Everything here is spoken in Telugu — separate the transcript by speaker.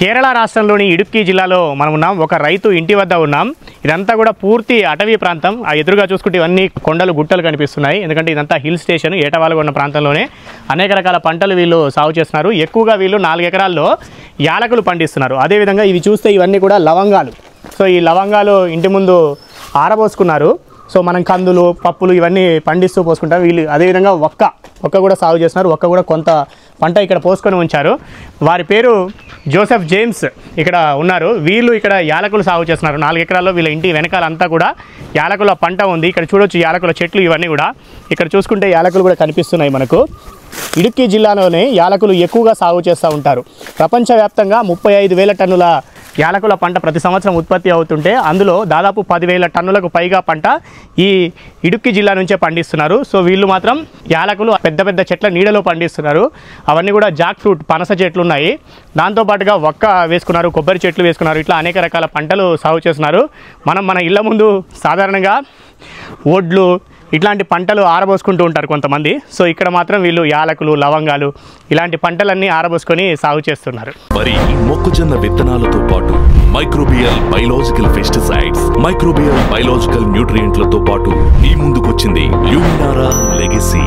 Speaker 1: కేరళ రాష్ట్రంలోని ఇడుక్కి జిల్లాలో మనం ఉన్నాం. ఒక రైతు ఇంటి వద్ద ఉన్నాం. ఇదంతా కూడా పూర్తి అటవీ ప్రాంతం. ఆ ఎదురుగా చూసుకుంటే ఇవన్నీ కొండలు గుట్టలు కనిపిస్తున్నాయి. ఎందుకంటే ఇదంతా హిల్ స్టేషన్, ఏటవాలుగా ఉన్న ప్రాంతంలోనే అనేక రకాల పంటలు వీళ్ళు సాగు చేస్తున్నారు. ఎక్కువగా వీళ్ళు 4 ఎకరాల్లో యాలకులు పండిస్తున్నారు. అదేవిధంగా ఇవి చూస్తే ఇవన్నీ కూడా లవంగాలు. సో ఈ లవంగాలు ఇంటి ముందు ఆరబోసుకున్నారు. సో మనం కందులు, పప్పులు ఇవన్నీ పండిస్తూ పోసుకుంటాం. వీళ్ళు అదేవిధంగా ఒక్క కూడా సాగు చేస్తున్నారు. ఒక్క కూడా కొంత పంట ఇక్కడ పోసుకొని ఉంచారు. వారి పేరు జోసెఫ్ జేమ్స్ ఇక్కడ ఉన్నారు. వీళ్ళు ఇక్కడ యాలకులు సాగు చేస్తున్నారు. 4 ఎకరాల్లో వీళ్ళ ఇంటి వెనకాలంతా కూడా యాలకుల పంట ఉంది. ఇక్కడ చూడొచ్చు యాలకుల చెట్లు ఇవన్నీ కూడా. ఇక్కడ చూసుకుంటే యాలకులు కూడా కనిపిస్తున్నాయి మనకు. ఇడుక్కి జిల్లాలోనే యాలకులు ఎక్కువగా సాగు చేస్తూ ఉంటారు. ప్రపంచవ్యాప్తంగా 35,000 టన్నుల యాలకుల పంట ప్రతి సంవత్సరం ఉత్పత్తి అవుతుంటే అందులో దాదాపు 10,000 టన్నులకు పైగా పంట ఈ ఇడుక్కి జిల్లా నుంచే పండిస్తున్నారు. సో వీళ్ళు మాత్రం యాలకులు పెద్ద పెద్ద చెట్ల నీడలో పండిస్తున్నారు. అవన్నీ కూడా జాక్ ఫ్రూట్, పనస చెట్లు ఉన్నాయి. దాంతోపాటుగా ఒక్క వేసుకున్నారు, కొబ్బరి చెట్లు వేసుకున్నారు. ఇట్లా అనేక రకాల పంటలు సాగు చేస్తున్నారు. మన ఇళ్ళ ముందు సాధారణంగా ఒడ్లు ఇట్లాంటి పంటలు ఆరబోసుకుంటూ ఉంటారు కొంతమంది. సో ఇక్కడ మాత్రం వీళ్ళు యాలకులు, లవంగాలు ఇలాంటి పంటలన్నీ ఆరబోసుకొని సాగు చేస్తున్నారు.
Speaker 2: మరి మొక్కజొన్న విత్తనాలతో పాటు microbial biological pesticides, microbial biological న్యూట్రియంట్లతో పాటు ఈ ముందుకొచ్చింది ల్యూమినారా లెగసీ.